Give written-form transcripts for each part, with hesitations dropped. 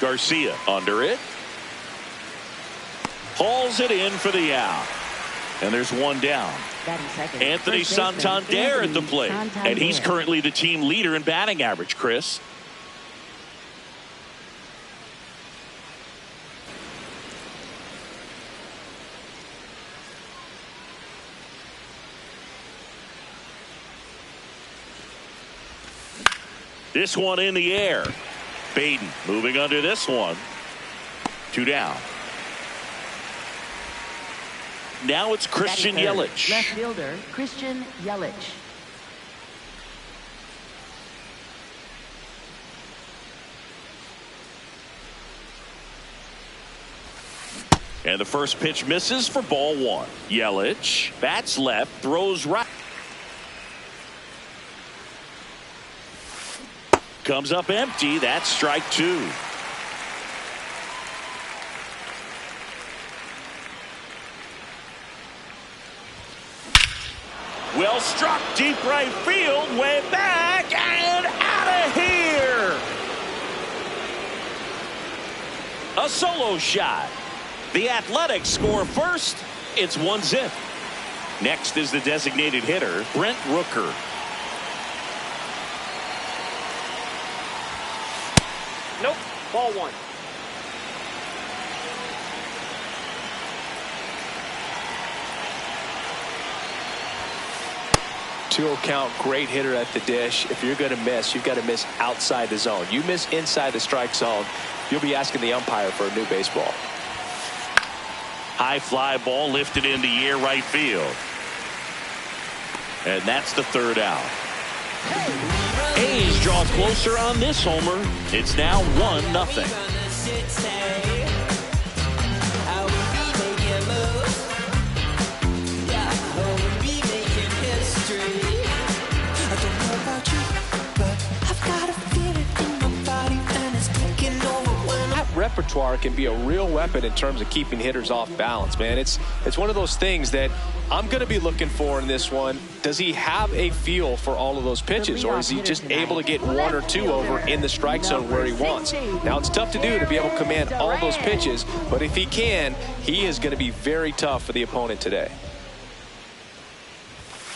Garcia under it. Hauls it in for the out. And there's one down. Anthony Santander at the plate. And he's currently the team leader in batting average, Chris. This one in the air. Baden moving under this one. 2 down. Now it's Christian Yelich. Left fielder Christian Yelich. And the first pitch misses for ball 1. Yelich bats left, throws right. Comes up empty. That's strike 2. Well struck, deep right field, way back and out of here. A solo shot. The Athletics score first. It's 1-0. Next is the designated hitter, Brent Rooker. Nope. Ball 1. Two count, great hitter at the dish. If you're going to miss, you've got to miss outside the zone. You miss inside the strike zone, you'll be asking the umpire for a new baseball. High fly ball lifted in the air right field. And that's the 3rd out. A's draw closer on this homer. It's now 1-0. Repertoire can be a real weapon in terms of keeping hitters off balance, man. It's one of those things that I'm going to be looking for in this one. Does he have a feel for all of those pitches, or is he just able to get 1 or 2 over in the strike zone where he wants? Now, it's tough to do to be able to command all those pitches, but if he can, he is going to be very tough for the opponent today.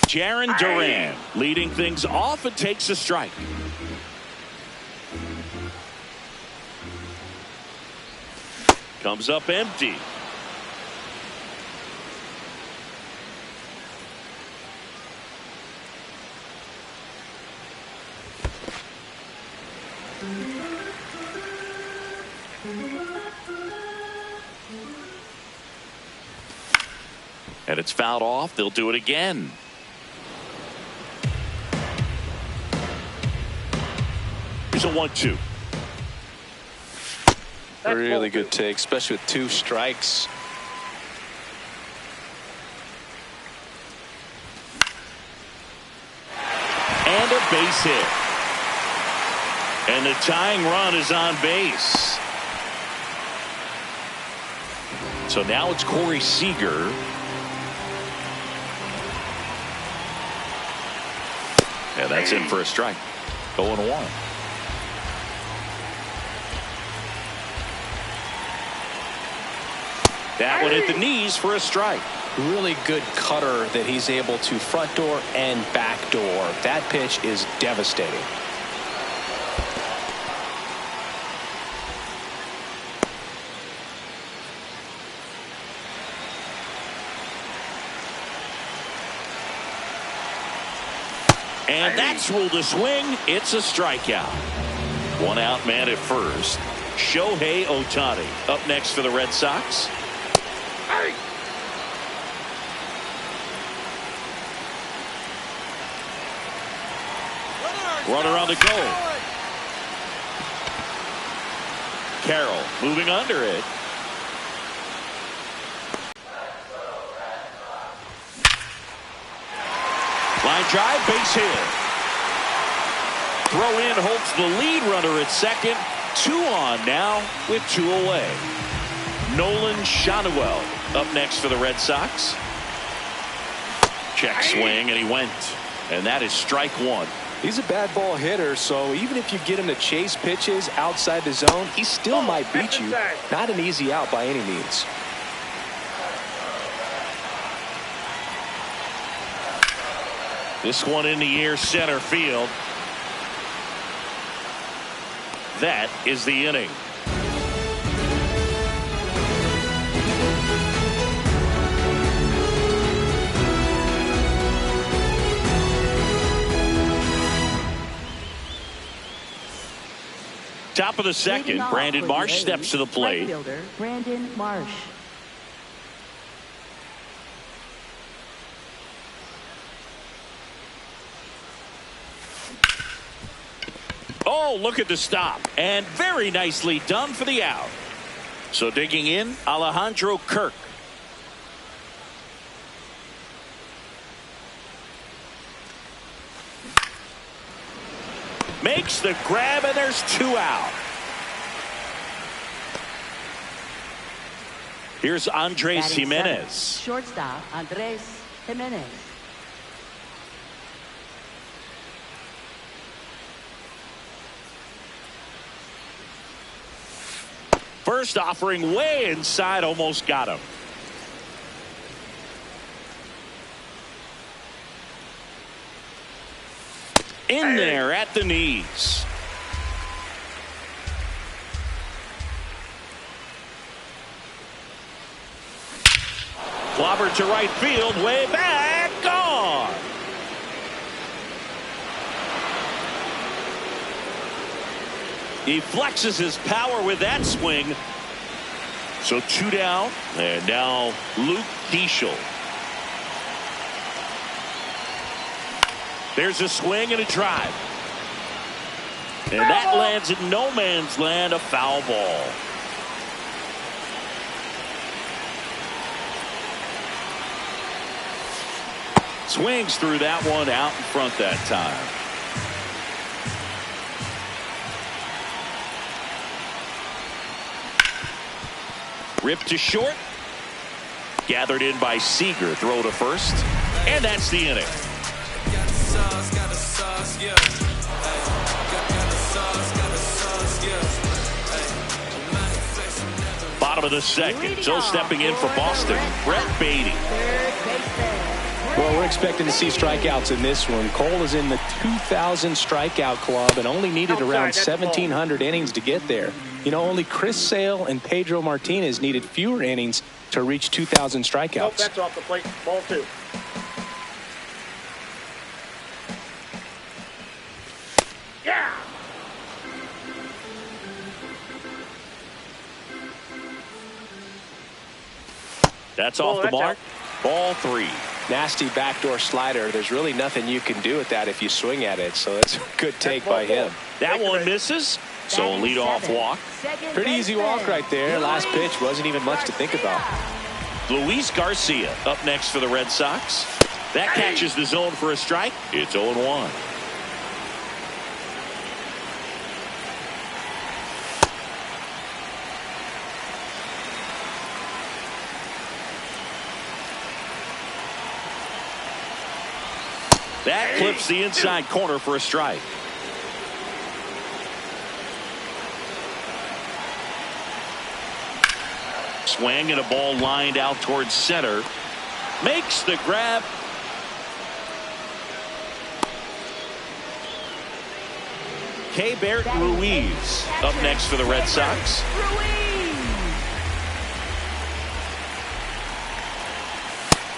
Jarren Duran leading things off and takes a strike. Comes up empty. And it's fouled off. They'll do it again. Here's a 1-2. Really good take, especially with 2 strikes. And a base hit. And the tying run is on base. So now it's Corey Seager. And that's in for a strike. 0-1. That one hit the knees for a strike. Really good cutter that he's able to front door and back door. That pitch is devastating. And that's ruled a swing. It's a strikeout. 1 out man at first. Shohei Ohtani up next for the Red Sox. Runner on the go. Carroll moving under it. Line drive, base hit. Throw in holds the lead runner at second. 2 on now with 2 away. Nolan Schanuel up next for the Red Sox. Check swing, and he went. And that is strike 1. He's a bad ball hitter, so even if you get him to chase pitches outside the zone, he still might beat you. Not an easy out by any means. This one in the air, center field. That is the inning. Top of the second, Brandon Marsh steps to the plate. Fielder Brandon Marsh. Oh, look at the stop. And very nicely done for the out. So digging in, Alejandro Kirk. Makes the grab, and there's 2 out. Here's Andres Jimenez. Shortstop Andres Jimenez. First offering way inside, almost got him. In there at the knees. Clobbered to right field, way back, gone. He flexes his power with that swing. So 2 down, and now Luke Diesel. There's a swing and a drive. And that lands in no man's land, a foul ball. Swings through that one out in front that time. Ripped to short. Gathered in by Seager. Throw to first. And that's the inning. Bottom of the second. So stepping in for Boston, Brett Beatty. Well, we're expecting to see strikeouts in this one. Cole is in the 2,000 strikeout club and only needed around 1,700 innings to get there. You know, only Chris Sale and Pedro Martinez needed fewer innings to reach 2,000 strikeouts. Nope, that's off the plate. Ball 2. Yeah. That's off the mark. Ball 3. Nasty backdoor slider. There's really nothing you can do with that if you swing at it. So that's a good take by him. That one misses. So a leadoff walk. Pretty easy walk right there. Last pitch wasn't even much to think about. Luis Garcia up next for the Red Sox. That catches the zone for a strike. It's 0-1. That clips the inside corner for a strike. Swing and a ball lined out towards center. Makes the grab. Keibert Ruiz up next for the Red Sox.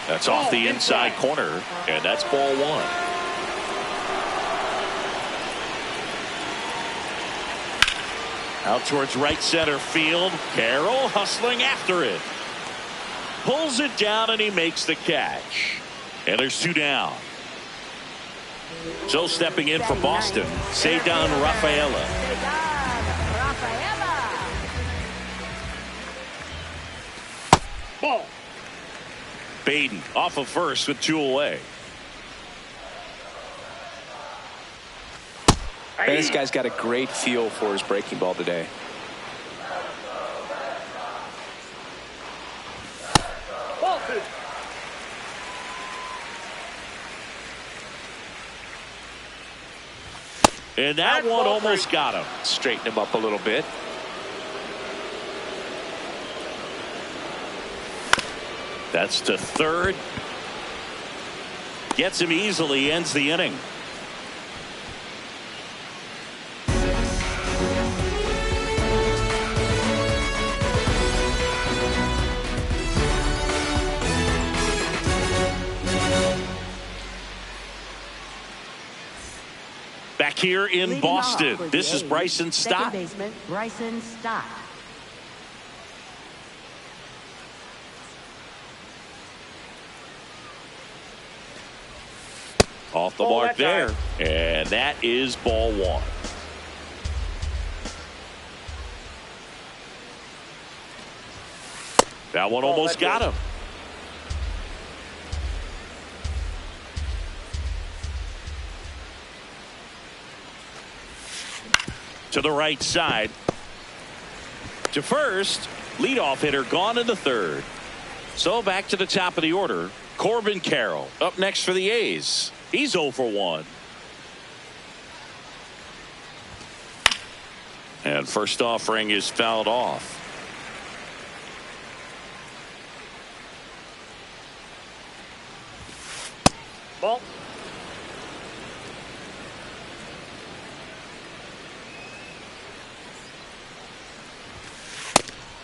That's off the inside corner, and that's ball 1. Out towards right center field. Carroll hustling after it. Pulls it down, and he makes the catch. And there's 2 down. So stepping in for Boston, Ceddanne Rafaela. Ball. Baden off of first with 2 away. And this guy's got a great feel for his breaking ball today. Ball 2. And that one almost got him. Straighten him up a little bit. That's to third. Gets him easily, ends the inning. Back here in Leading Boston, off for this the is A's, Bryson Stott. Second baseman, Bryson Stott. Off the mark there. And that is ball one. That one almost got him. To the right side. To first. Leadoff hitter gone in the third. So back to the top of the order. Corbin Carroll up next for the A's. He's 0 for 1. And first offering is fouled off. Ball.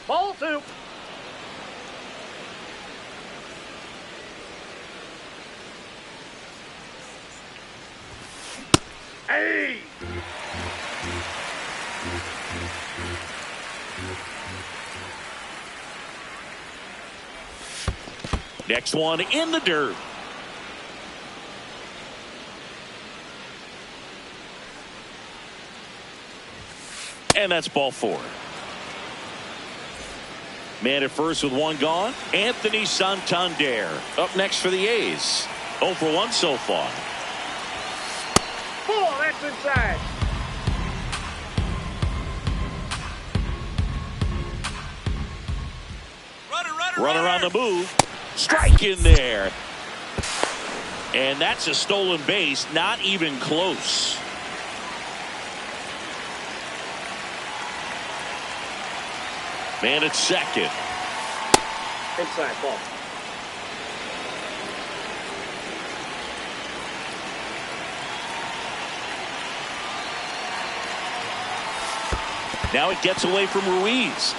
Ball 2. Hey! Next one in the dirt. And that's ball 4. Man at first with one gone. Anthony Santander up next for the A's. 0 for 1 so far. Ball, that's inside. Runner on the move. Strike in there. And that's a stolen base. Not even close. Man at second. Inside ball. Now it gets away from Ruiz.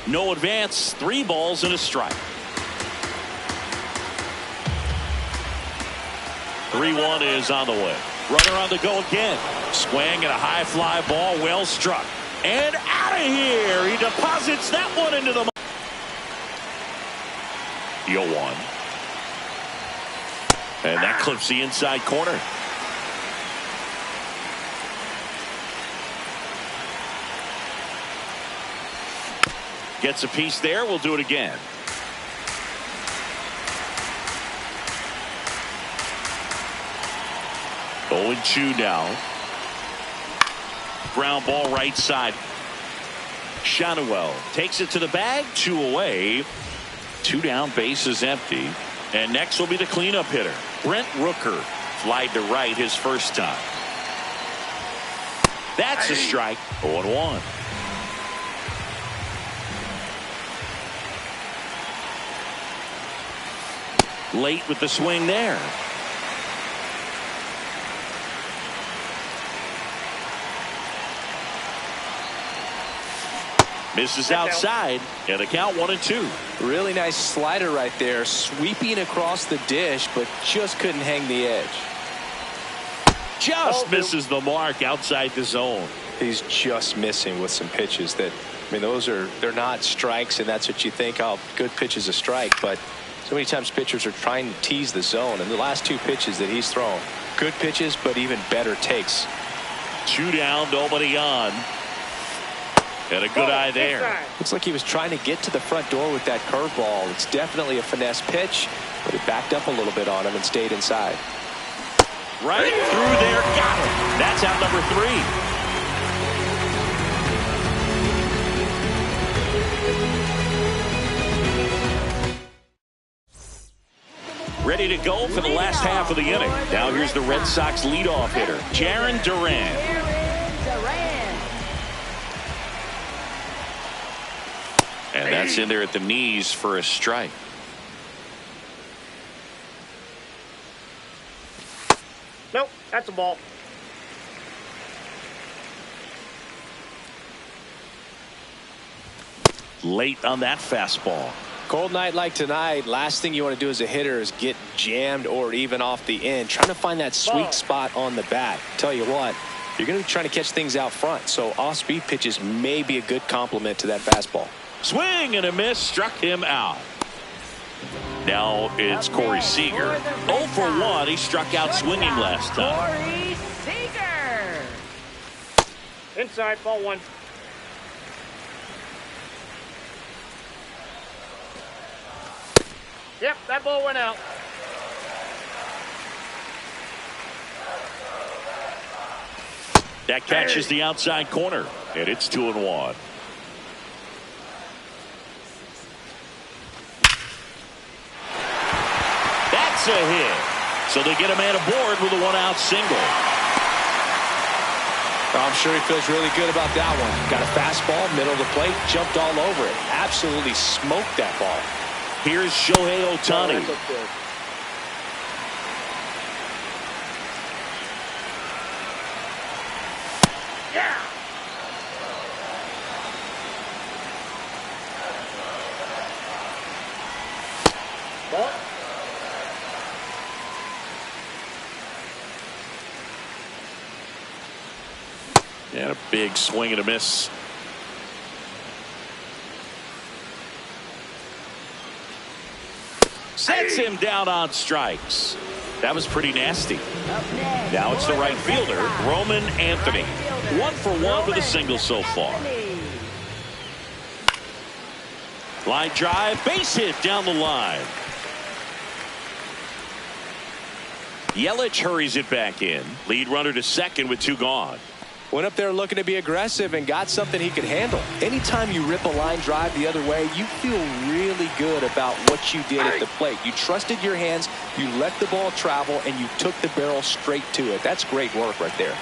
No advance. 3 balls and a strike. 3-1 is on the way. Runner on the go again. Swing and a high fly ball. Well struck. And out of here. He deposits that one into the. 0-1. And that clips the inside corner. Gets a piece there. We'll do it again. Oh, 2 now. Ground ball right side. Shanuel takes it to the bag. 2 away. 2 down. Base is empty. And next will be the cleanup hitter. Brent Rooker. Flied to right his first time. That's a strike. 0-1. Late with the swing there. Misses outside, and the count 1-2. Really nice slider right there, sweeping across the dish, but just couldn't hang the edge. Just misses the mark outside the zone. He's just missing with some pitches that, I mean, they're not strikes, and that's what you think, oh, good pitch is a strike, but so many times pitchers are trying to tease the zone, and the last 2 pitches that he's thrown, good pitches, but even better takes. 2 down, nobody on. And a good eye there. Looks like he was trying to get to the front door with that curveball. It's definitely a finesse pitch, but it backed up a little bit on him and stayed inside. Right through there, got him. That's out number 3. Ready ready to go for the last half of the inning. Now here's the Red Sox leadoff hitter, Jarren Duran. And that's in there at the knees for a strike. Nope, that's a ball. Late on that fastball. Cold night like tonight, last thing you want to do as a hitter is get jammed or even off the end. Trying to find that sweet spot on the bat. Tell you what, you're going to be trying to catch things out front, so off-speed pitches may be a good complement to that fastball. Swing and a miss, struck him out. Now it's Corey Seager. 0 for 1. He struck out swinging last time. Corey Seager. Inside, ball 1. Yep, that ball went out. That catches the outside corner, and it's 2-1. That's a hit. So they get a man aboard with a 1-out single. I'm sure he feels really good about that one. Got a fastball, middle of the plate, jumped all over it. Absolutely smoked that ball. Here's Shohei Ohtani. Yeah. Ball. And a big swing and a miss. Sets him down on strikes. That was pretty nasty. Now it's the right fielder, Roman Anthony. 1 for 1 with a single so far. Line drive, base hit down the line. Yelich hurries it back in. Lead runner to second with 2 gone. Went up there looking to be aggressive and got something he could handle. Anytime you rip a line drive the other way, you feel really good about what you did at the plate. You trusted your hands, you let the ball travel, and you took the barrel straight to it. That's great work right there.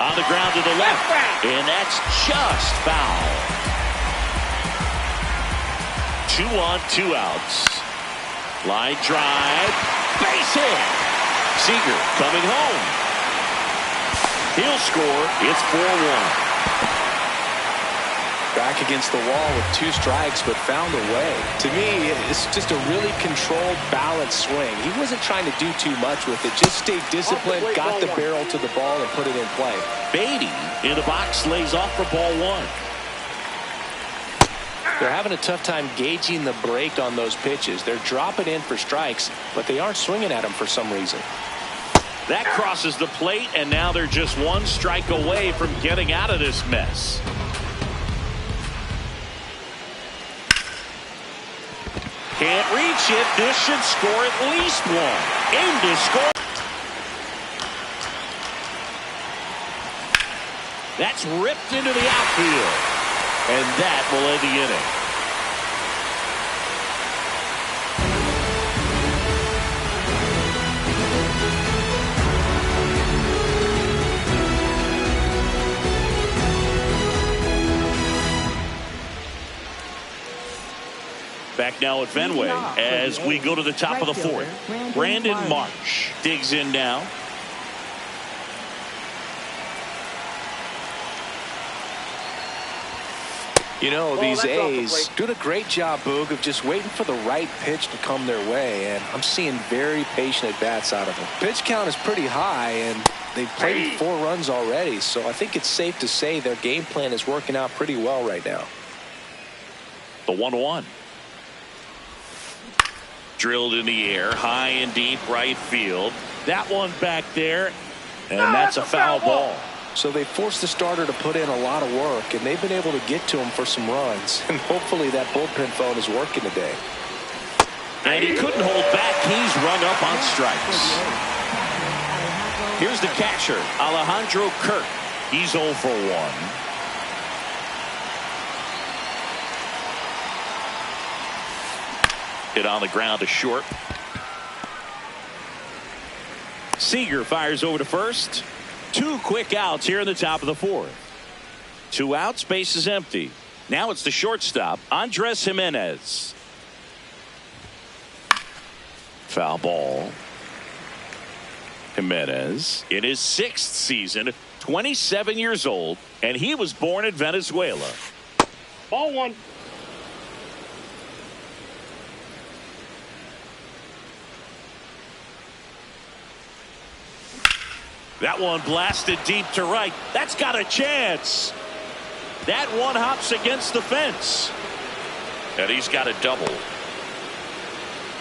On the ground to the left, and that's just foul. 2 on, 2 outs. Line drive, base hit. Seager coming home. He'll score. It's 4-1. Back against the wall with 2 strikes, but found a way. To me, it's just a really controlled, balanced swing. He wasn't trying to do too much with it. Just stayed disciplined, got the barrel to the ball, and put it in play. Beatty in the box lays off for ball 1. They're having a tough time gauging the break on those pitches. They're dropping in for strikes, but they aren't swinging at them for some reason. That crosses the plate, and now they're just 1 strike away from getting out of this mess. Can't reach it. This should score at least 1. Aim to score. That's ripped into the outfield, and that will end the inning. Back now at Fenway as we go to the top of the 4th. Brandon Marsh digs in now. You know, these A's doing a great job, Boog, of just waiting for the right pitch to come their way, and I'm seeing very patient at-bats out of them. Pitch count is pretty high, and they've played 4 runs already, so I think it's safe to say their game plan is working out pretty well right now. The 1-1. Drilled in the air, high and deep right field. That one back there, and that's a foul ball. So they forced the starter to put in a lot of work, and they've been able to get to him for some runs. And hopefully that bullpen phone is working today. And he couldn't hold back. He's rung up on strikes. Here's the catcher, Alejandro Kirk. He's 0 for 1. Hit on the ground to short. Seager fires over to first. 2 quick outs here in the top of the 4th. 2 outs, base is empty. Now it's the shortstop, Andres Jimenez. Foul ball. Jimenez in his 6th season, 27 years old, and he was born in Venezuela. Ball 1. That one blasted deep to right. That's got a chance. That one hops against the fence. And he's got a double.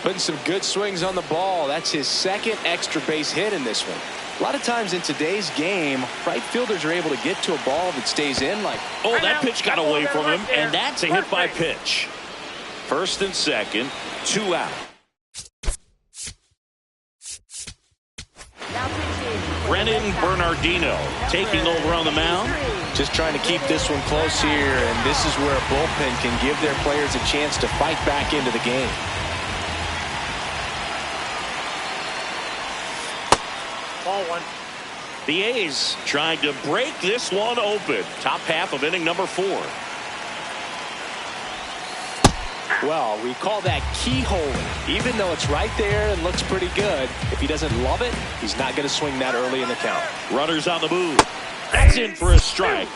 Putting some good swings on the ball. That's his 2nd extra base hit in this one. A lot of times in today's game, right fielders are able to get to a ball that stays in. Oh, that pitch got away from him, and that's a hit by pitch. 1st and 2nd, 2 out. Brennan Bernardino taking over on the mound. Just trying to keep this one close here, and this is where a bullpen can give their players a chance to fight back into the game. Ball 1. The A's trying to break this one open. Top half of inning number 4. Well, we call that keyholing. Even though it's right there and looks pretty good, if he doesn't love it, he's not going to swing that early in the count. Runners on the move. That's in for a strike.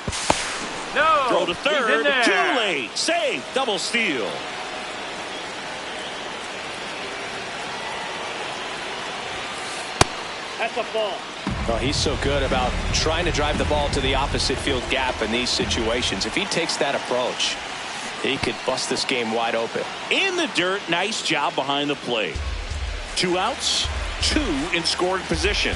No. Throw to third. He's in there. Too late. Save. Double steal. That's a ball. Well, he's so good about trying to drive the ball to the opposite field gap in these situations. If he takes that approach, he could bust this game wide open. In the dirt. Nice job behind the plate. 2 outs. 2 in scoring position.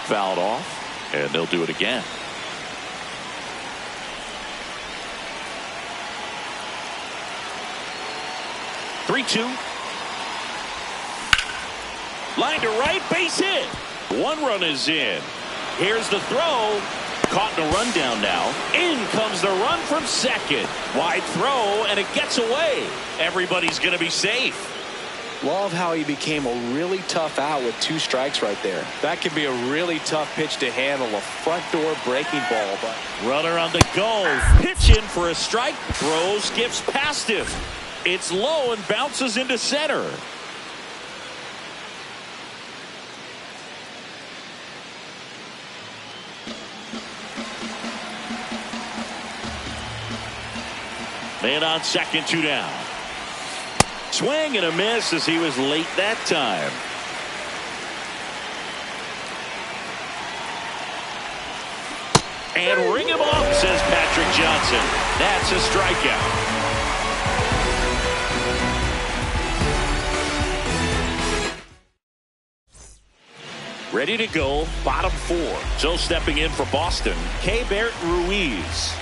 Fouled off, and they'll do it again. Three-two. Line to right, base hit. 1 run is in. Here's the throw. Caught in a rundown now. In comes the run from second. Wide throw, and it gets away. Everybody's going to be safe. Love how he became a really tough out with 2 strikes right there. That could be a really tough pitch to handle, a front door breaking ball. But runner on the go. Pitch in for a strike. Throw skips past him. It's low and bounces into center. Man on second, 2 down. Swing and a miss as he was late that time. And ring him off, says Patrick Johnson. That's a strikeout. Ready to go, bottom 4. So stepping in for Boston, Keibert Ruiz.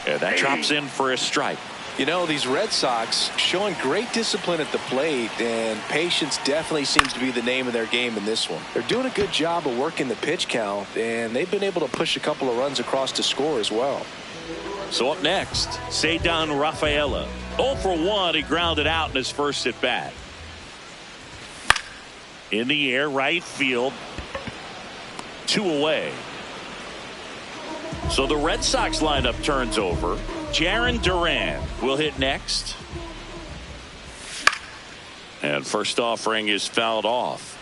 And that drops in for a strike. you know, these Red Sox showing great discipline at the plate, and patience definitely seems to be the name of their game in this one. They're doing a good job of working the pitch count, and they've been able to push a couple of runs across to score as well. So up next, Ceddanne Rafaela. 0 for 1, he grounded out in his first at bat. In the air, right field. 2 away. So the Red Sox lineup turns over. Jarren Duran will hit next. And first offering is fouled off.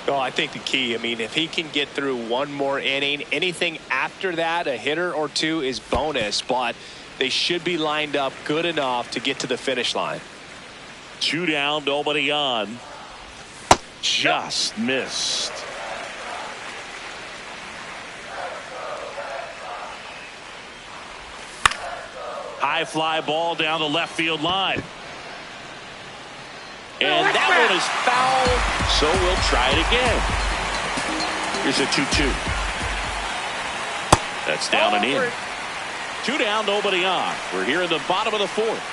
Well, I think the key, I mean, if he can get through one more inning, anything after that, a hitter or two is bonus, but they should be lined up good enough to get to the finish line. 2 down, nobody on. Just missed. High fly ball down the left field line. And that one is foul, so we'll try it again. Here's a 2-2. That's down and in. 2 down, nobody on. We're here in the bottom of the 4th.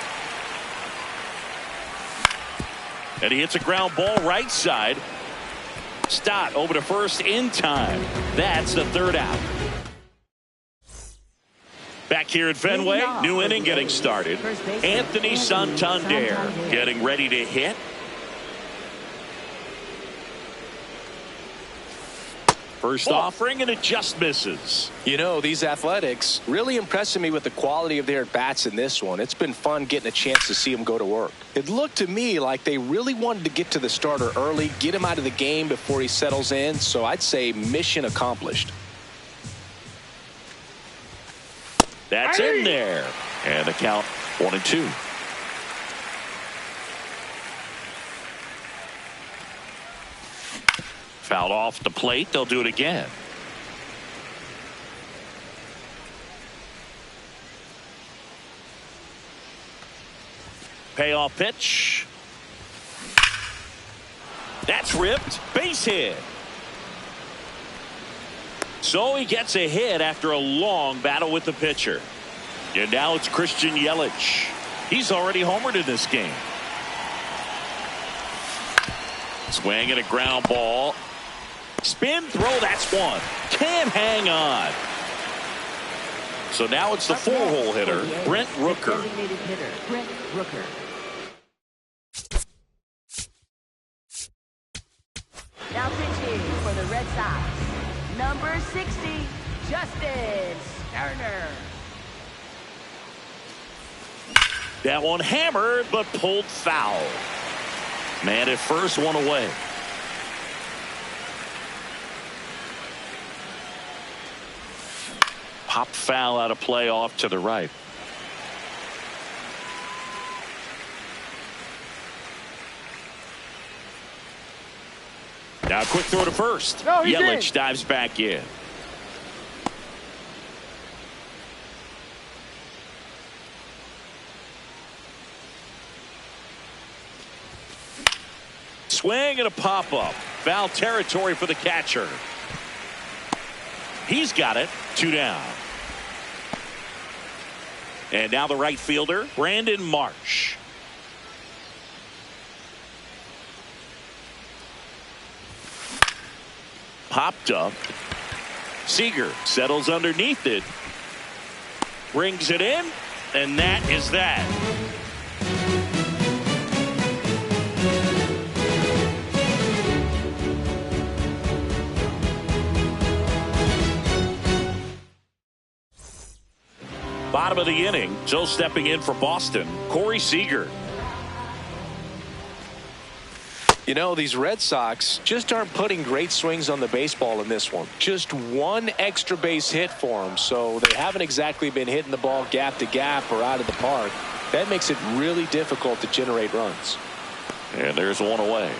And he hits a ground ball right side. Stott over to first in time. That's the third out. Back here at Fenway, new inning getting started. Anthony Santander getting ready to hit. First offering, and it just misses. You know, these Athletics really impressing me with the quality of their at-bats in this one. It's been fun getting a chance to see them go to work. It looked to me like they really wanted to get to the starter early, get him out of the game before he settles in, so I'd say mission accomplished. That's in there. And the count 1-2. Fouled off the plate. They'll do it again. Payoff pitch. That's ripped. Base hit. So he gets a hit after a long battle with the pitcher. And now it's Christian Yelich. He's already homered in this game. Swing and a ground ball. Spin throw, that's one. Can't hang on. So now it's the four-hole hitter, Brent Rooker. Now pitching for the Red Sox, number 60, Justin Turner. That one hammered, but pulled foul. Man at first, one away. Pop foul out of play off to the right. Now a quick throw to first. No, Yelich dives back in. Swing and a pop-up. Foul territory for the catcher. He's got it. 2 down. And now the right fielder, Brandon Marsh. Popped up. Seager settles underneath it. Brings it in. And that is that. Bottom of the inning, so stepping in for Boston, Corey Seager. You know, these Red Sox just aren't putting great swings on the baseball in this one. Just one extra base hit for them, so they haven't exactly been hitting the ball gap to gap or out of the park. That makes it really difficult to generate runs. And there's one away.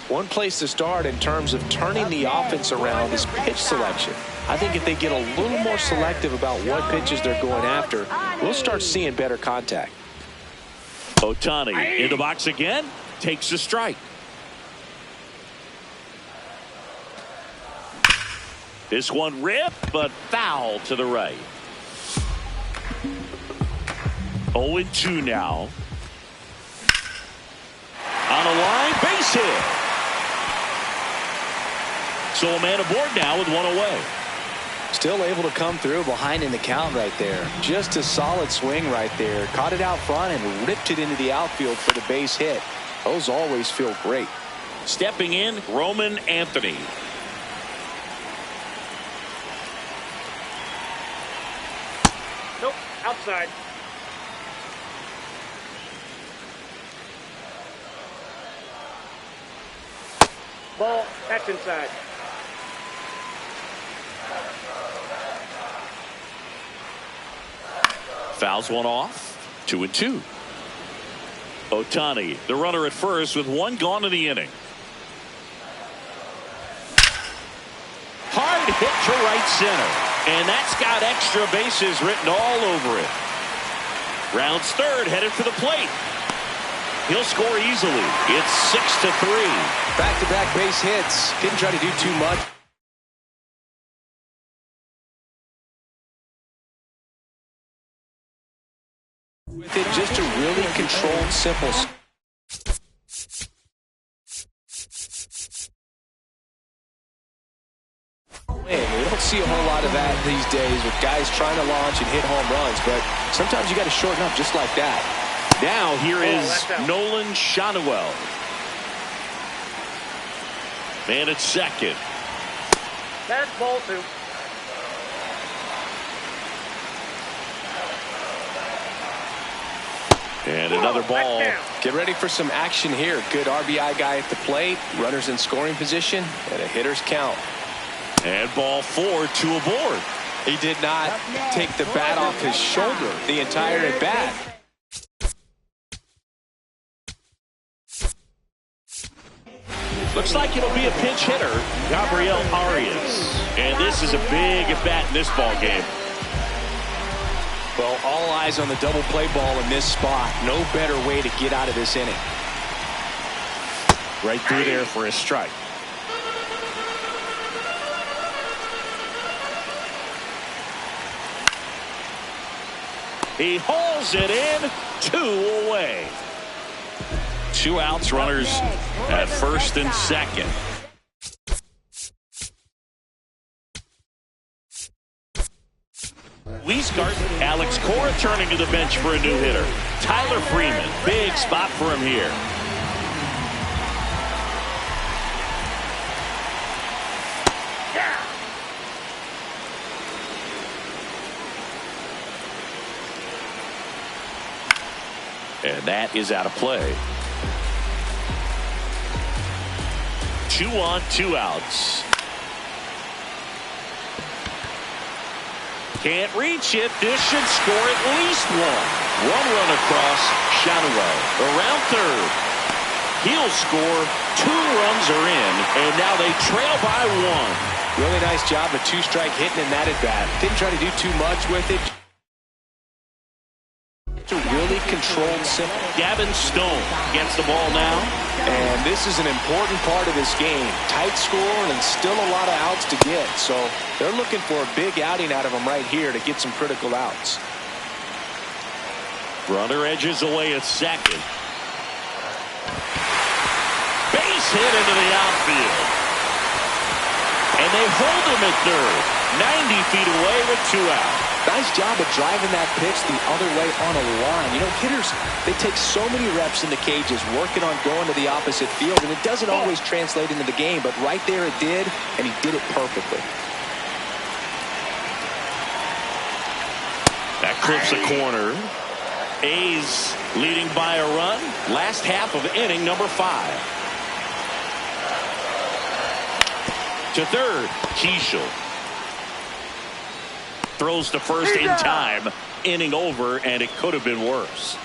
One place to start in terms of turning the offense around is pitch selection. I think if they get a little more selective about what pitches they're going after, we'll start seeing better contact. Ohtani in the box again, takes a strike. This one ripped, but foul to the right. 0-2 now. On a line, base hit. So a man aboard now with one away. Still able to come through behind in the count right there. Just a solid swing right there. Caught it out front and ripped it into the outfield for the base hit. Those always feel great. Stepping in, Roman Anthony. Nope, outside. Ball, that's inside. Fouls one off. 2-2. Ohtani, the runner at first with one gone in the inning. Hard hit to right center. And that's got extra bases written all over it. Rounds third, headed for the plate. He'll score easily. It's 6-3. Back-to-back base hits. Didn't try to do too much. With it, just a really controlled, simple. see a whole lot of that these days with guys trying to launch and hit home runs, but sometimes you got to shorten up just like that. Now here is Nolan Shanuel. Man at second. That's ball two. And another ball. Get ready for some action here. Good RBI guy at the plate. Runners in scoring position. And a hitter's count. And ball four, two aboard. He did not take the bat off his shoulder the entire at bat. Looks like it'll be a pinch hitter, Gabriel Arias. And this is a big at bat in this ball game. Well, all eyes on the double play ball in this spot. No better way to get out of this inning. Right through there for a strike. He hauls it in, 2 away. 2 outs, runners at first and second. Weisgart, Alex Cora turning to the bench for a new hitter. Tyler Freeman, big spot for him here. And that is out of play. 2 on, 2 outs. Can't reach it. This should score at least 1. 1 run across. Shanuel around third. He'll score. 2 runs are in, and now they trail by 1. Really nice job of 2-strike hitting in that at bat. Didn't try to do too much with it. It's a really controlled, simple. Gavin Stone gets the ball now. And this is an important part of this game. Tight score and still a lot of outs to get. So they're looking for a big outing out of them right here to get some critical outs. Runner edges away at second. Base hit into the outfield. And they hold him at third. 90 feet away with 2 outs. Nice job of driving that pitch the other way on a line. You know, hitters, they take so many reps in the cages working on going to the opposite field, and it doesn't always translate into the game, but right there it did, and he did it perfectly. That clips a corner. A's leading by a run. Last half of inning number 5. To third, Keishel. Throws to first in time. Inning over, and it could have been worse.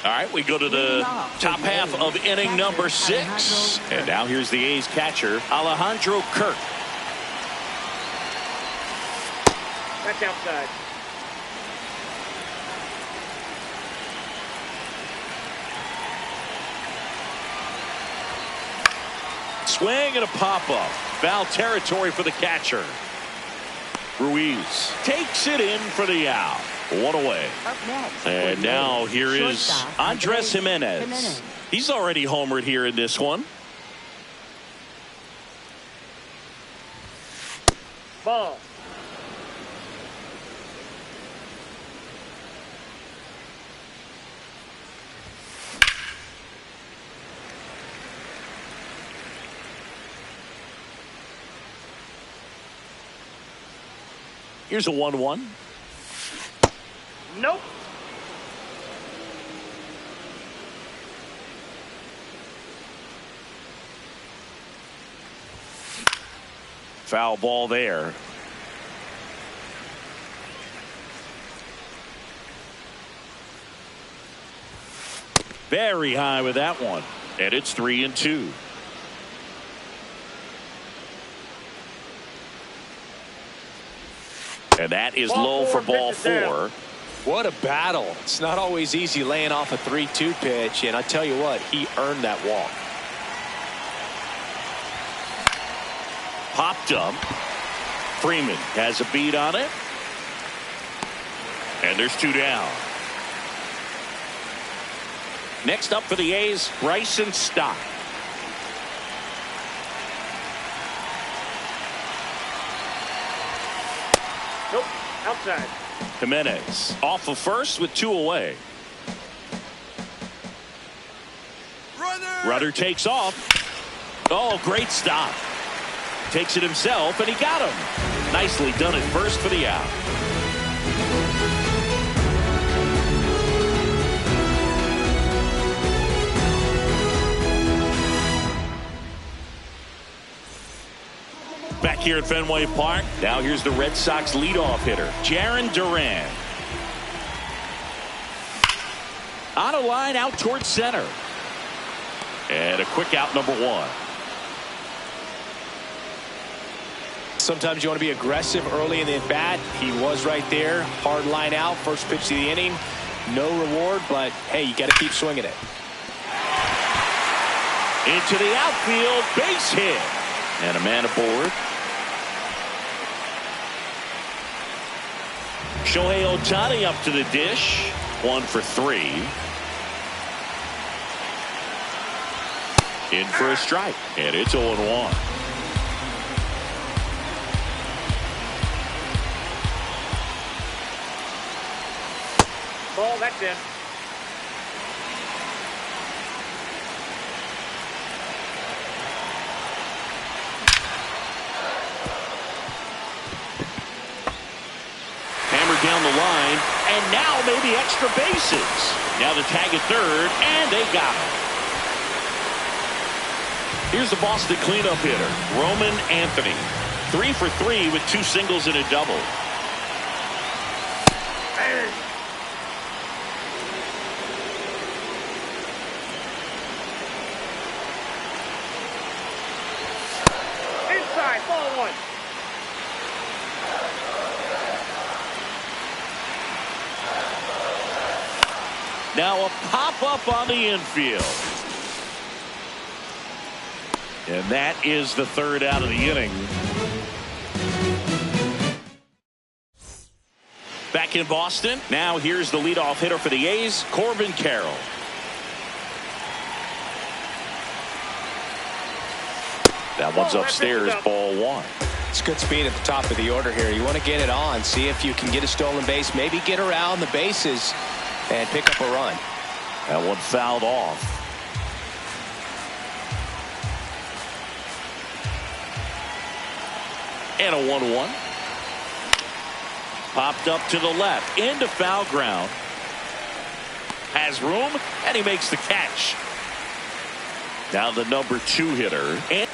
All right, we go to the top half of inning number 6. And now here's the A's catcher, Alejandro Kirk. That's outside. Swing and a pop-up. Foul territory for the catcher. Ruiz takes it in for the out. 1 away. Up next. And now here is Andres Jimenez. He's already homered here in this one. Ball. Here's a 1-1. Nope. Foul ball there. Very high with that one. And it's 3-2. And that is low for ball 4. What a battle. It's not always easy laying off a 3-2 pitch, and I tell you what, he earned that walk. Popped up. Freeman has a beat on it. And there's 2 down. Next up for the A's, Bryson Stott. Nope. Outside. Jimenez off of first with 2 away. Rudder takes off. Oh, great stop. Takes it himself, and he got him. Nicely done at first for the out. Back here at Fenway Park, now here's the Red Sox leadoff hitter, Jarren Duran. On a line out towards center. And a quick out, number 1. Sometimes you want to be aggressive early in the at-bat. He was right there. Hard line out. First pitch of the inning. No reward, but, hey, you got to keep swinging it. Into the outfield. Base hit. And a man aboard. Shohei Ohtani up to the dish. 1 for 3. In for a strike. And it's 0-1. Ball, that's in. Hammered down the line. And now maybe extra bases. Now the tag at third. And they got him. Here's the Boston cleanup hitter, Roman Anthony. 3 for 3 with 2 singles and a double. Inside, ball 1. Now a pop-up on the infield. And that is the 3rd out of the inning. Back in Boston, now here's the leadoff hitter for the A's, Corbin Carroll. That one's upstairs, ball 1. It's good speed at the top of the order here. You want to get it on, see if you can get a stolen base, maybe get around the bases and pick up a run. That one fouled off. And a 1-1. Popped up to the left into foul ground. Has room, and he makes the catch. Now the number 2 hitter. And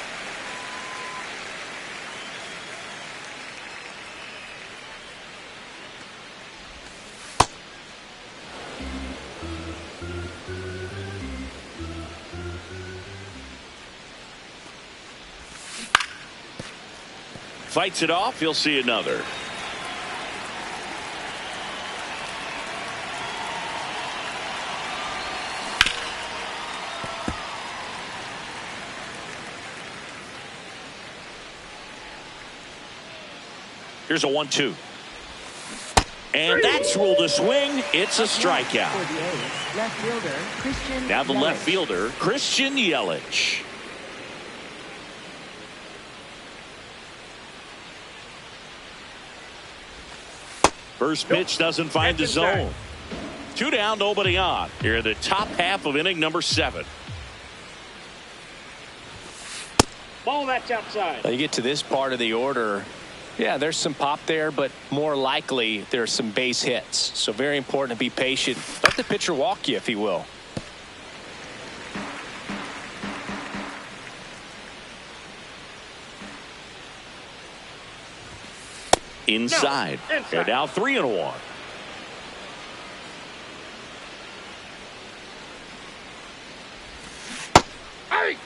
fights it off. You'll see another. Here's a 1-2. And that's ruled a swing. It's a strikeout. Now the left fielder, Christian Yelich. First pitch doesn't find the zone. 2 down, nobody on. Here in the top half of inning number 7. Ball, that's outside. Now you get to this part of the order. Yeah, there's some pop there, but more likely there's some base hits. So very important to be patient. Let the pitcher walk you, if he will. Inside. And now 3-1. Hey!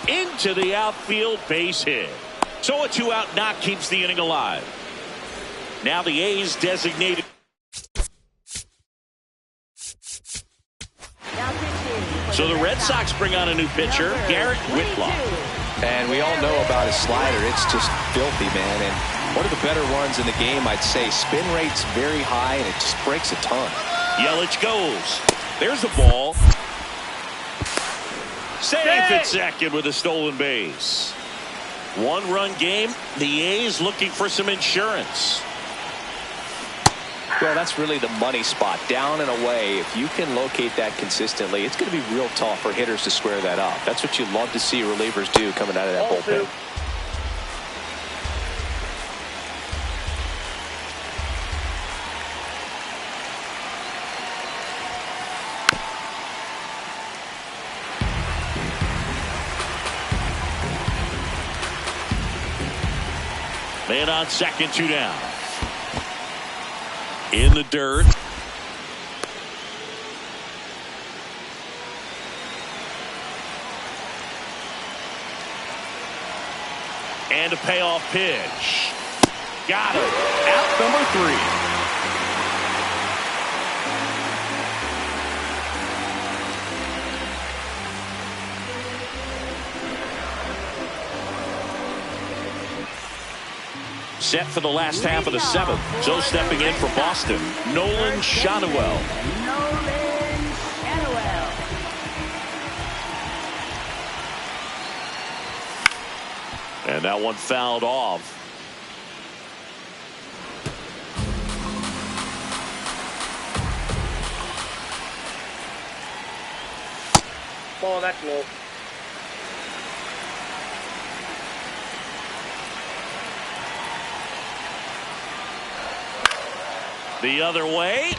Into the outfield, base hit. So a 2-out knock keeps the inning alive. Now the A's designated. So the Red Red Sox bring on a new pitcher, Garrett Whitlock. And we all know about his slider. It's just filthy, man. And one of the better ones in the game, I'd say. Spin rate's very high, and it just breaks a ton. Yelich goes. There's the ball. Safe at second with a stolen base. One-run game. The A's looking for some insurance. Well, that's really the money spot, down and away. If you can locate that consistently, it's going to be real tough for hitters to square that up. That's what you love to see relievers do coming out of that bullpen. Man on second, 2 down. In the dirt. And a payoff pitch. Got it. Out number 3. Set for the last half of the 7th. So stepping in for Boston, Nolan Shadowell. And that one fouled off. Ball that low. The other way,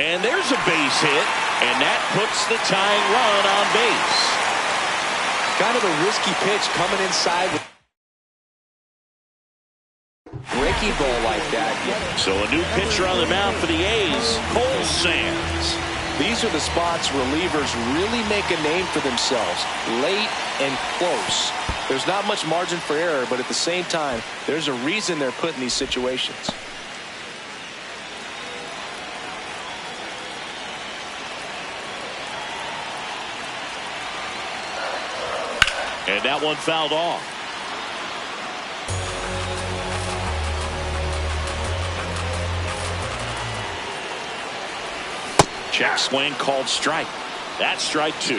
and there's a base hit, and that puts the tying run on base. Kind of a risky pitch coming inside with breaking ball like that. So a new pitcher on the mound for the A's, Cole Sands. These are the spots relievers really make a name for themselves, late and close. There's not much margin for error, but at the same time, there's a reason they're put in these situations. And that one fouled off. Check swing called strike. That's strike 2.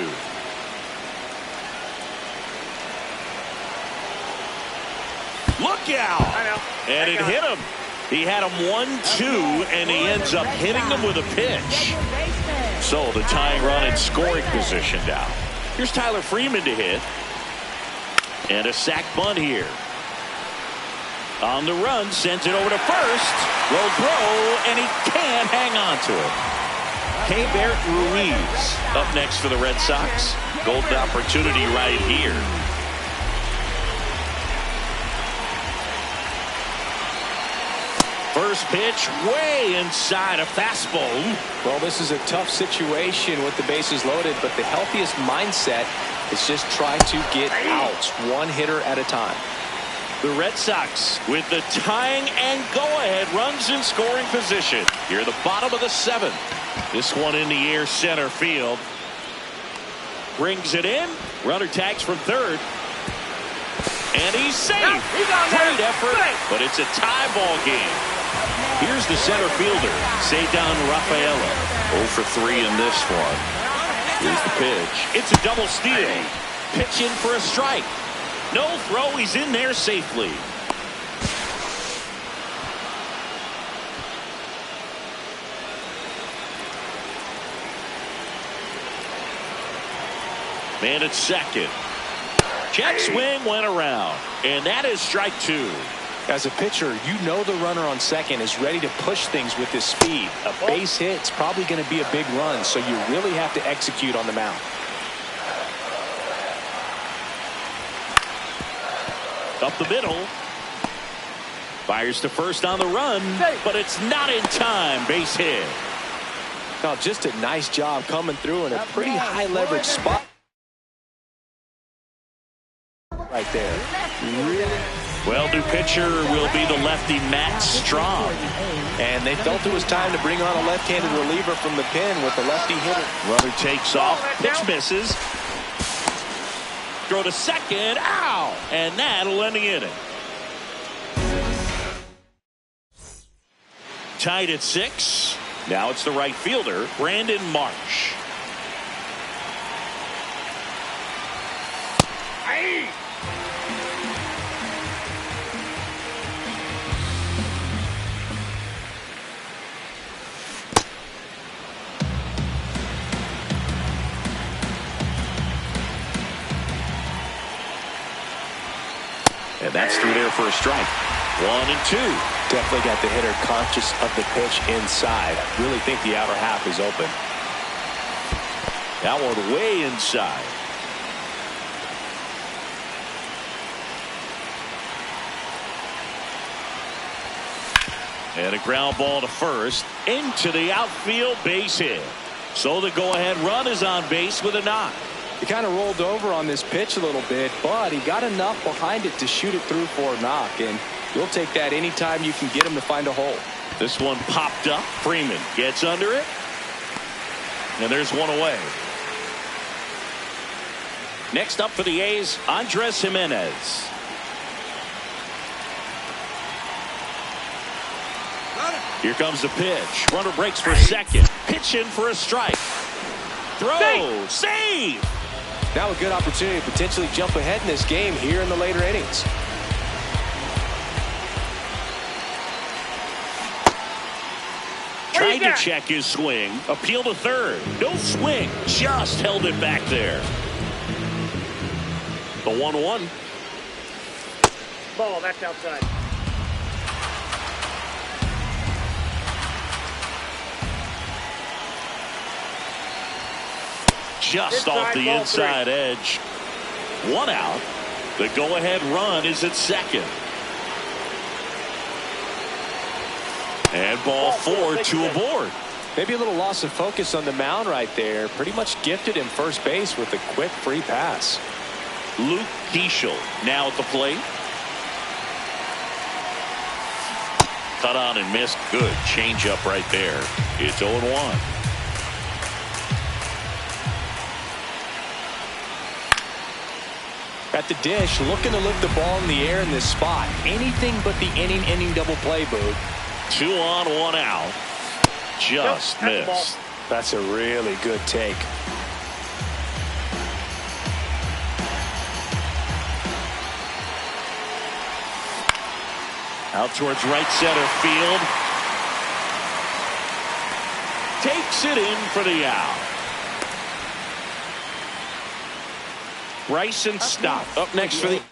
Look out! And it hit him. He had him 1-2, and he ends up hitting him with a pitch. So the tying run in scoring position now. Here's Tyler Freeman to hit. And a sac bunt here. On the run, sends it over to first. Will throw, and he can't hang on to it. Keibert Ruiz up next for the Red Sox. Golden opportunity right here. First pitch way inside, a fastball. Well, this is a tough situation with the bases loaded, but the healthiest mindset is just try to get outs, one hitter at a time. The Red Sox with the tying and go-ahead runs in scoring position. Here at the bottom of the 7th. This one in the air center field. Brings it in. Runner tags from third. And he's safe. Great effort, but it's a tie ball game. Here's the center fielder, Cedar Rafaela. 0 for 3 in this one. Here's the pitch. It's a double steal. Pitch in for a strike. No throw. He's in there safely. Man at second. Check swing went around. And that is strike 2. As a pitcher, you know the runner on second is ready to push things with his speed. A base hit's probably going to be a big run, so you really have to execute on the mound. Up the middle. Fires to first on the run, but it's not in time. Base hit. Now, just a nice job coming through in a pretty high leverage spot right there. Really Well, new pitcher will be the lefty Matt Strom. And they felt it was time to bring on a left-handed reliever from the pen with the lefty hitter. Runner takes off. Pitch misses. Throw to second. Ow! And that'll end the inning. Tied at 6. Now it's the right fielder, Brandon Marsh. Hey! And that's through there for a strike. 1-2. Definitely got the hitter conscious of the pitch inside. I really think the outer half is open. That one way inside. And a ground ball to first. Into the outfield, base hit. So the go-ahead run is on base with a knock. He kind of rolled over on this pitch a little bit, but he got enough behind it to shoot it through for a knock, and you'll take that anytime you can get him to find a hole. This one popped up. Freeman gets under it. And there's one away. Next up for the A's, Andres Jimenez. Here comes the pitch. Runner breaks for second. Pitch in for a strike. Throw. Save. Now a good opportunity to potentially jump ahead in this game here in the later innings. Tried to check his swing. Appeal to third. No swing. Just held it back there. The 1-1. Ball, that's outside. Just off the inside edge. 1 out. The go-ahead run is at second. And ball 4, 2 aboard. Maybe a little loss of focus on the mound right there. Pretty much gifted him first base with a quick free pass. Luke Keeschel now at the plate. Cut on and missed. Good changeup right there. It's 0-1. At the dish, looking to lift the ball in the air in this spot. Anything but the inning double play, Boog. 2 on, 1 out. Just missed. That's a really good take. Out towards right center field. Takes it in for the out. Bryson Stott up next for the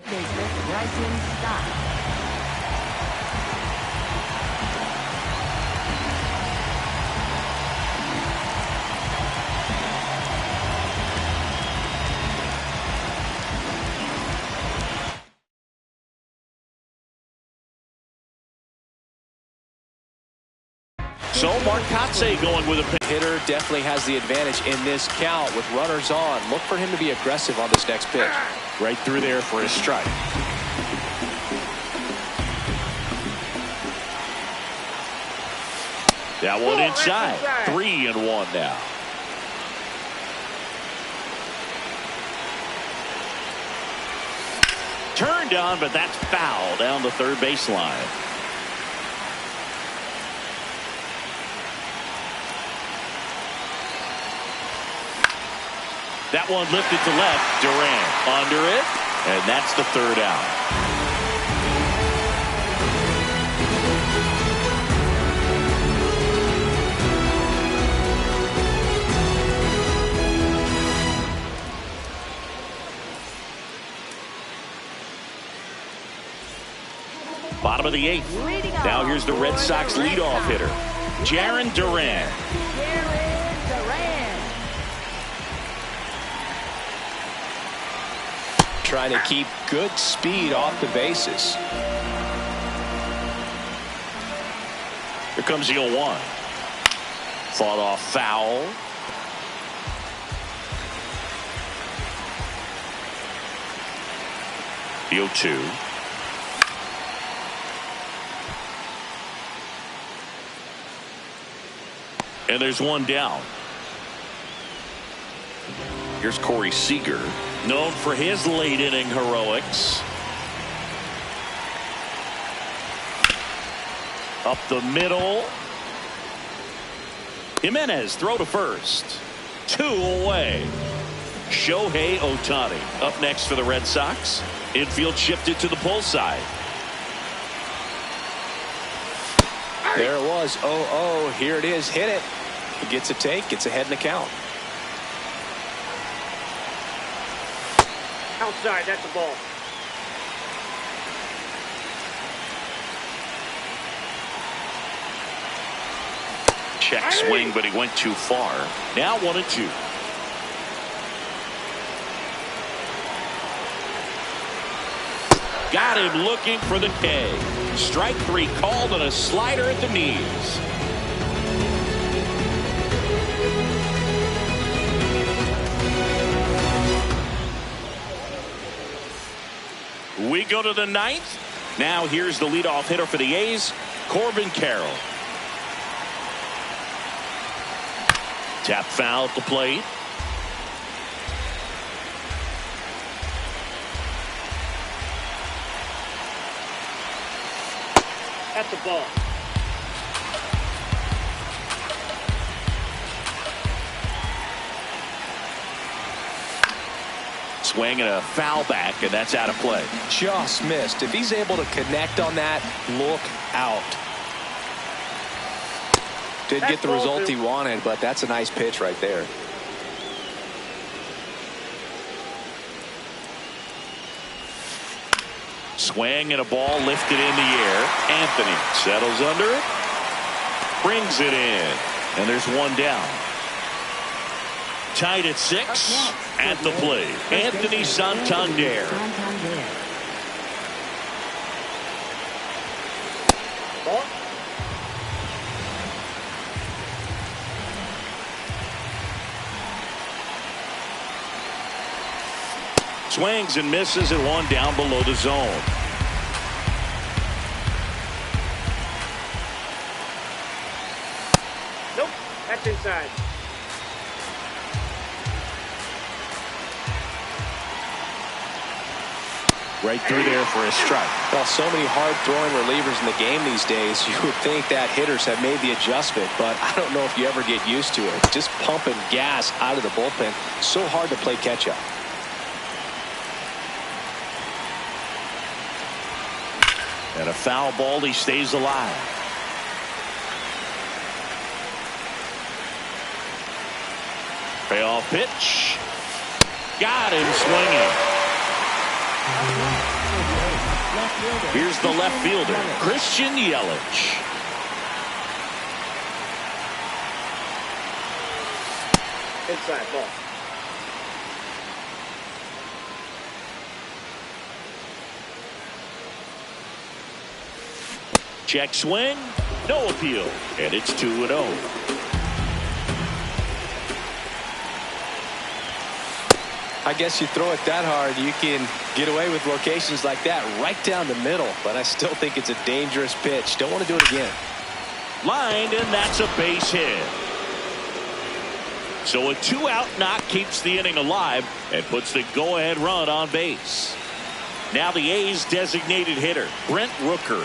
Bryson Stott. So Mark Kotze going with a pitch. Hitter definitely has the advantage in this count with runners on. Look for him to be aggressive on this next pitch. Right through there for a strike. That one inside. 3-1 now. Turned on, but that's foul down the third baseline. That one lifted to left. Durant under it, and that's the third out. Bottom of the 8th. Now here's the Red Sox leadoff hitter, Jarren Duran. Trying to keep good speed off the bases. Here comes the 0-1. Fought off foul. The 0-2. And there's one down. Here's Corey Seager, known for his late inning heroics. Up the middle. Jimenez throw to first. 2 away. Shohei Ohtani up next for the Red Sox. Infield shifted to the pull side. There it was. 0-0. Here it is. Hit it. He gets a take. Gets ahead in the count. Outside, that's a ball. Check swing, but he went too far. Now 1-2. Got him looking for the K. Strike 3 called on a slider at the knees. We go to the 9th. Now here's the leadoff hitter for the A's, Corbin Carroll. Tap foul at the plate. That's a ball. Swing and a foul back, and that's out of play. Just missed. If he's able to connect on that, look out. Didn't get the result he wanted, but that's a nice pitch right there. Swing and a ball lifted in the air. Anthony settles under it. Brings it in. And there's one down. Tied at 6 at the plate. Anthony Santander. Ball. Swings and misses at 1 down below the zone. Nope, that's inside. Right through there for a strike. Well, so many hard-throwing relievers in the game these days, you would think that hitters have made the adjustment, but I don't know if you ever get used to it. Just pumping gas out of the bullpen, so hard to play catch-up. And a foul ball, he stays alive. Payoff pitch. Got him swinging. Here's the left fielder, Christian Yelich. Inside ball. Check swing, no appeal, and it's 2-0. I guess you throw it that hard, you can get away with locations like that right down the middle, but I still think it's a dangerous pitch. Don't want to do it again. Lined, and that's a base hit. So a 2-out knock keeps the inning alive and puts the go-ahead run on base. Now the A's designated hitter, Brent Rooker.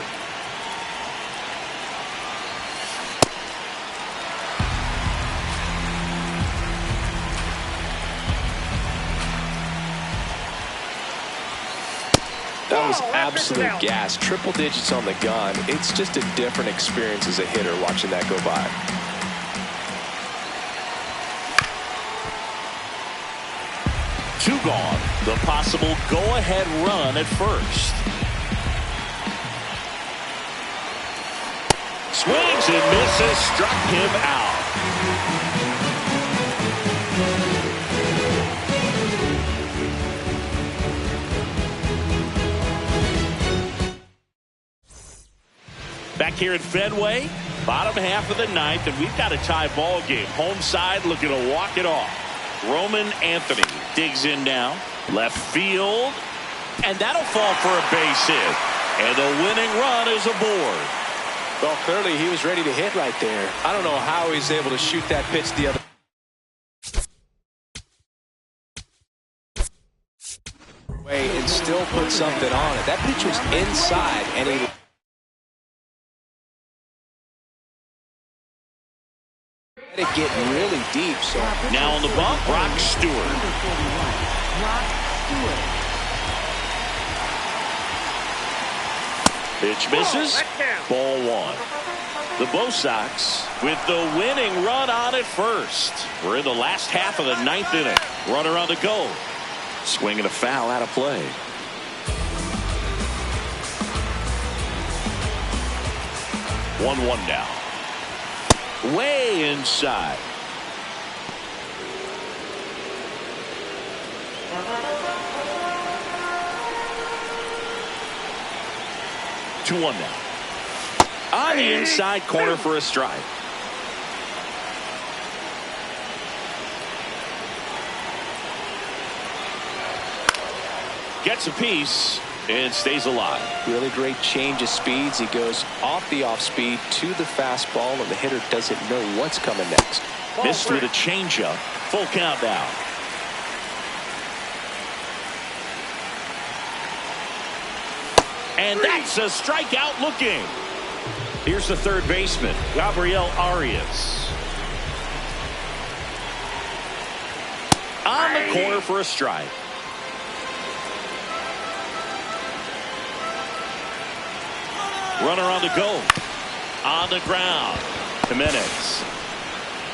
That was absolute gas. Triple digits on the gun. It's just a different experience as a hitter watching that go by. Two gone. The possible go-ahead run at first. Swings and misses. Struck him out. Back here at Fenway, bottom half of the 9th, and we've got a tie ball game. Home side looking to walk it off. Roman Anthony digs in now. Left field. And that'll fall for a base hit. And the winning run is aboard. Well, clearly he was ready to hit right there. I don't know how he's able to shoot that pitch the other way and still put something on it. That pitch was inside, and he let it get really deep. So now on the bump, Brock Stewart. Brock Stewart. Pitch misses. Ball one. The Redsox with the winning run on at first. We're in the last half of the ninth inning. Runner on the go. Swinging a foul out of play. One now. Way inside. Two-one now. On the inside corner for a strike. Gets a piece and stays alive. really great change of speeds. He goes off the off speed to the fastball, and the hitter doesn't know what's coming next. Missed with a changeup. Full count now. And that's a strikeout looking. Here's the third baseman, Gabriel Arias. On the corner for a strike. Runner on the go. On the ground. Jimenez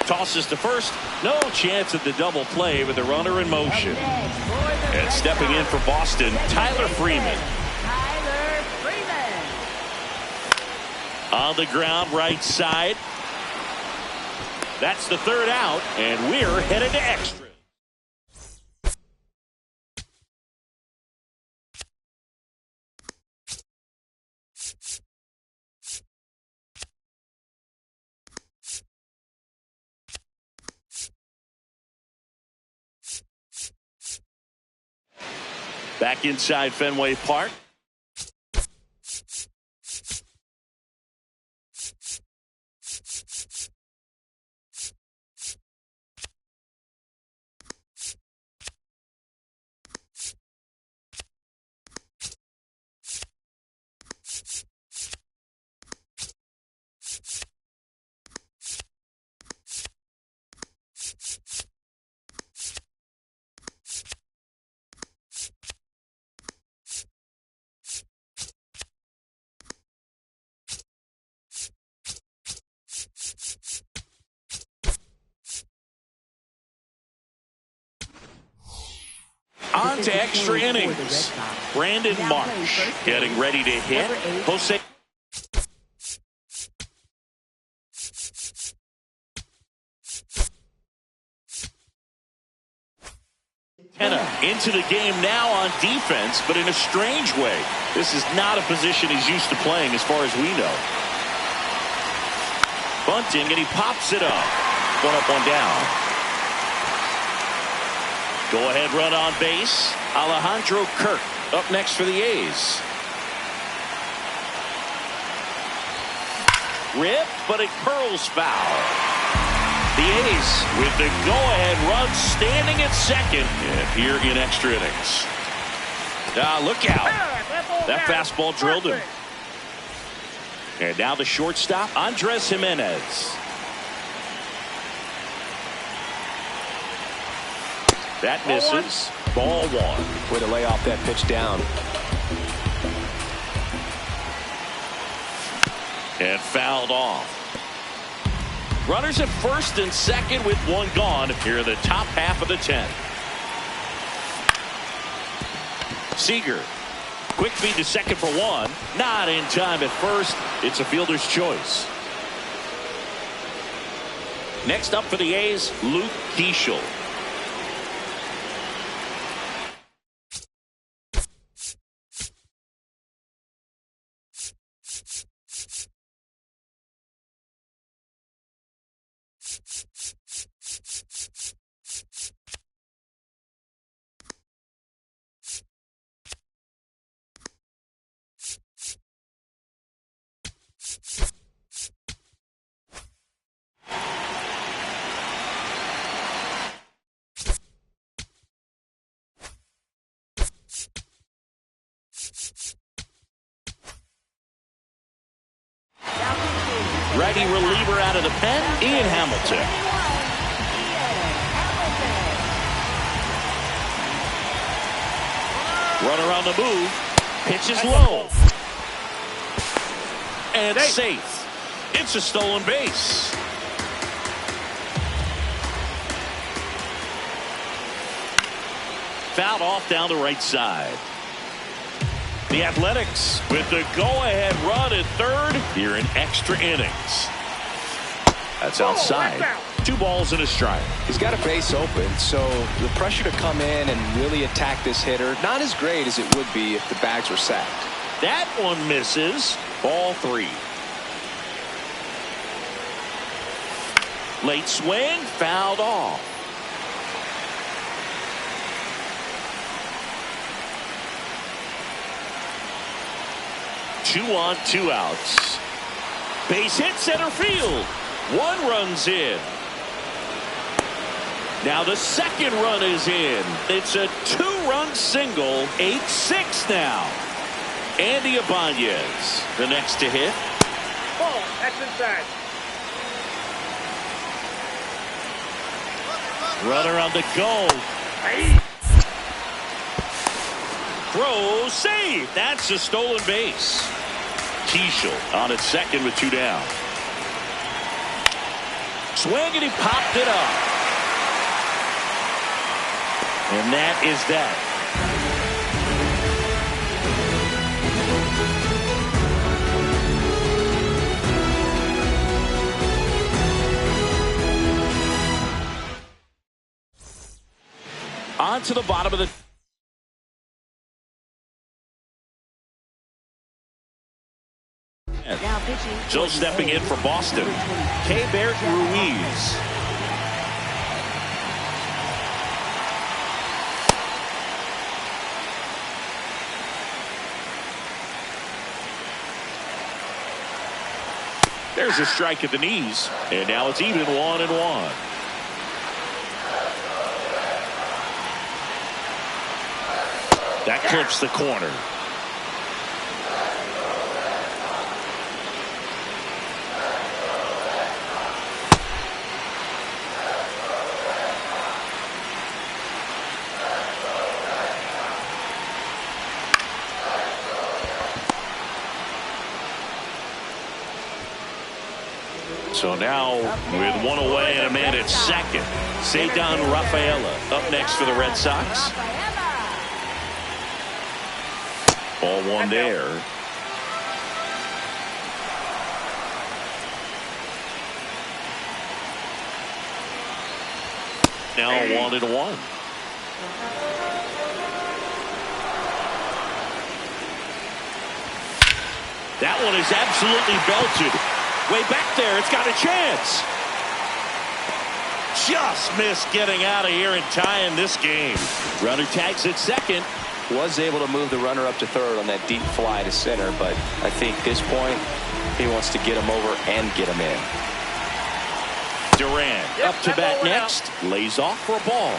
tosses to first. No chance at the double play with the runner in motion. And stepping in for Boston, Tyler Freeman. On the ground, right side. That's the third out, and we're headed to extra. Back inside Fenway Park. On to extra innings. Brandon Marsh getting ready to hit. Jose into the game now on defense, but in a strange way. This is not a position he's used to playing as far as we know. Bunting, and he pops it up. One up, one down. Go-ahead run on base. Alejandro Kirk up next for the A's. Ripped, but it curls foul. The A's with the go-ahead run standing at second here in extra innings. Look out. That fastball drilled him. And now the shortstop, Andres Jimenez. That misses. Ball one. Way to lay off that pitch down. And fouled off. Runners at first and second with one gone here in the top half of the 10th. Seager. Quick feed to second for one. Not in time at first. It's a fielder's choice. Next up for the A's, Luke Keeschel. righty reliever out of the pen, Ian Hamilton. Runner on the move. Pitch is low. And safe. It's a stolen base. Fouled off down the right side. The Athletics with the go-ahead run at third here in extra innings. That's outside. 2 balls and a strike. He's got a base open, so the pressure to come in and really attack this hitter, not as great as it would be if the bags were sacked. That one misses. Ball 3. Late swing, fouled off. Two on, 2 outs. Base hit center field. 1 run's in. Now the second run is in. It's a 2-run single. 8-6 now. Andy Ibanez, the next to hit. Ball. That's inside. Runner on the go. Throw, save. That's a stolen base. Keishel on at second with 2 down. Swing and he popped it up. And that is that. On to the bottom of the Now pitching. Still stepping in for Boston, Keibert Ruiz. There's a strike at the knees, and now it's even 1-1. That clips the corner. So now with 1 away and a man at second, Ceddanne Rafaela up next for the Red Sox. Ball 1 there. Now 1-1. That one is absolutely belted. Way back there, it's got a chance. Just missed getting out of here and tying this game. Runner tags at second. Was able to move the runner up to third on that deep fly to center, but I think this point he wants to get him over and get him in. Duran up to bat next. Lays off for a ball.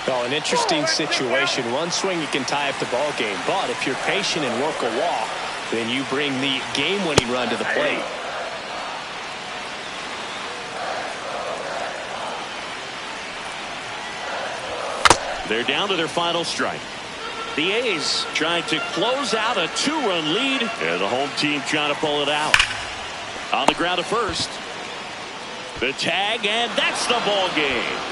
Well, an interesting situation. One swing you can tie up the ball game, but if you're patient and work a walk, then you bring the game-winning run to the plate. They're down to their final strike. The A's trying to close out a 2-run lead, and the home team trying to pull it out. On the ground at first. The tag, and that's the ball game.